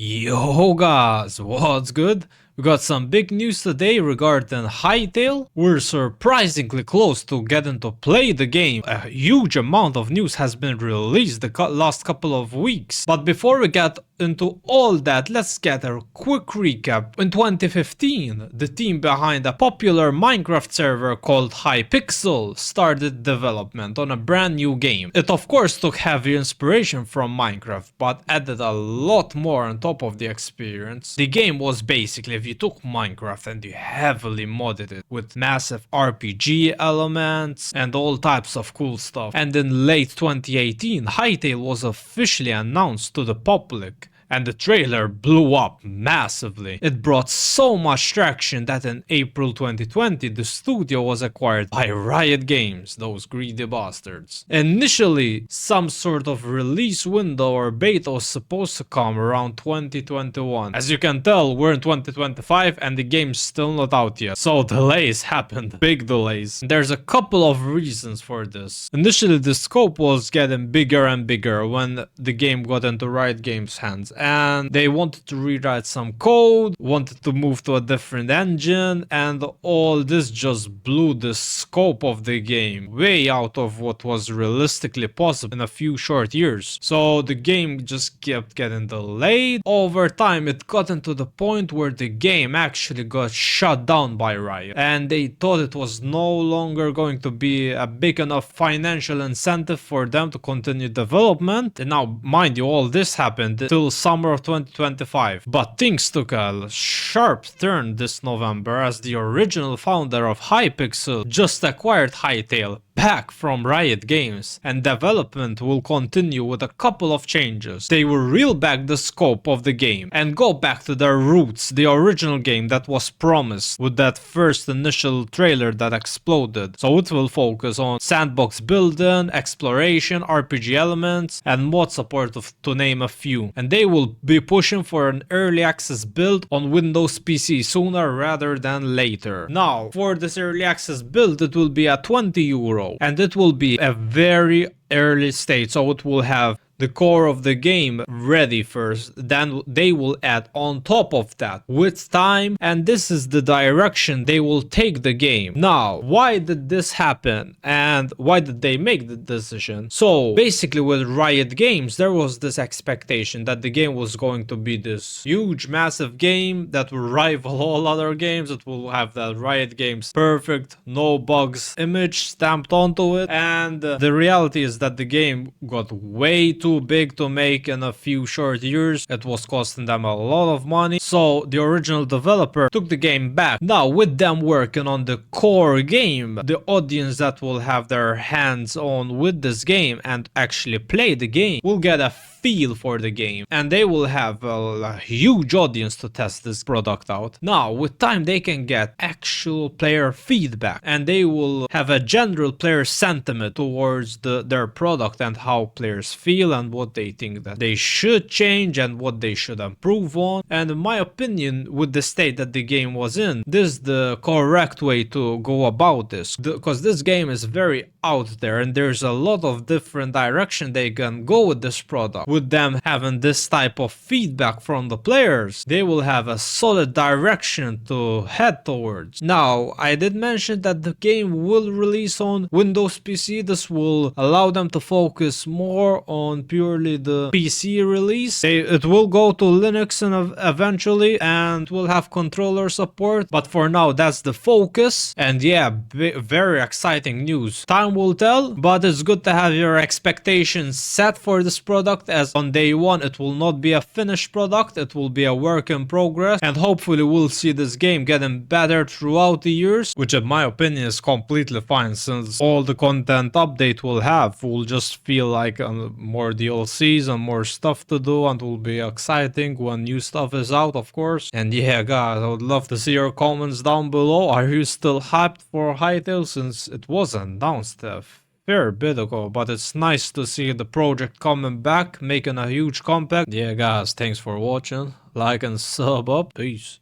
Yo guys, what's good? We got some big news today regarding Hytale. We're surprisingly close to getting to play the game. A huge amount of news has been released the last couple of weeks. But before we get into all that, let's get a quick recap. In 2015, the team behind a popular Minecraft server called Hypixel started development on a brand new game. It of course took heavy inspiration from Minecraft, but added a lot more on top of the experience. The game was basically, if you took Minecraft and you heavily modded it with massive RPG elements and all types of cool stuff. And in late 2018, Hytale was officially announced to the public. And the trailer blew up massively. It brought so much traction that in April 2020 the studio was acquired by Riot Games, those greedy bastards. Initially, some sort of release window or beta was supposed to come around 2021. As you can tell, we're in 2025 and the game's still not out yet. So delays happened, big delays. There's a couple of reasons for this. Initially the scope was getting bigger and bigger when the game got into Riot Games' hands. And they wanted to rewrite some code, wanted to move to a different engine, and all this just blew the scope of the game way out of what was realistically possible in a few short years. So the game just kept getting delayed. Over time it got into the point where the game actually got shut down by Riot, and they thought it was no longer going to be a big enough financial incentive for them to continue development. And now, mind you, all this happened till summer of 2025, but things took a sharp turn this November as the original founder of Hypixel just acquired Hytale back from Riot Games, and development will continue with a couple of changes. They will reel back the scope of the game and go back to their roots, the original game that was promised with that first initial trailer that exploded. So it will focus on sandbox building, exploration, RPG elements, and mod support, to name a few. And they will be pushing for an early access build on Windows PC sooner rather than later. Now, for this early access build, it will be at €20. And it will be a very early stage, so it will have the core of the game ready first, then they will add on top of that with time, and this is the direction they will take the game. Now, why did this happen and why did they make the decision? So basically with Riot Games there was this expectation that the game was going to be this huge massive game that will rival all other games. It will have that Riot Games perfect no bugs image stamped onto it, and the reality is that the game got way too big to make in a few short years. It was costing them a lot of money, so the original developer took the game back. Now with them working on the core game, the audience that will have their hands on with this game and actually play the game will get a feel for the game, and they will have a huge audience to test this product out. Now with time they can get actual player feedback, and they will have a general player sentiment towards their product and how players feel and what they think that they should change and what they should improve on. And in my opinion, with the state that the game was in, this is the correct way to go about this, because this game is very out there and there's a lot of different direction they can go with this product. With them having this type of feedback from the players, they will have a solid direction to head towards. Now, I did mention that the game will release on Windows PC. This will allow them to focus more on purely the PC release. It will go to Linux and eventually, and will have controller support, but for now that's the focus. And yeah, very exciting news. Time will tell, but it's good to have your expectations set for this product, as on day one it will not be a finished product, it will be a work in progress, and hopefully we'll see this game getting better throughout the years, which in my opinion is completely fine, since all the content update will have will just feel like more DLCs and more stuff to do, and will be exciting when new stuff is out, of course. And yeah guys, I would love to see your comments down below. Are you still hyped for Hytale, since it was announced a fair bit ago, but it's nice to see the project coming back, making a huge comeback. Yeah guys, thanks for watching, like and sub up, peace.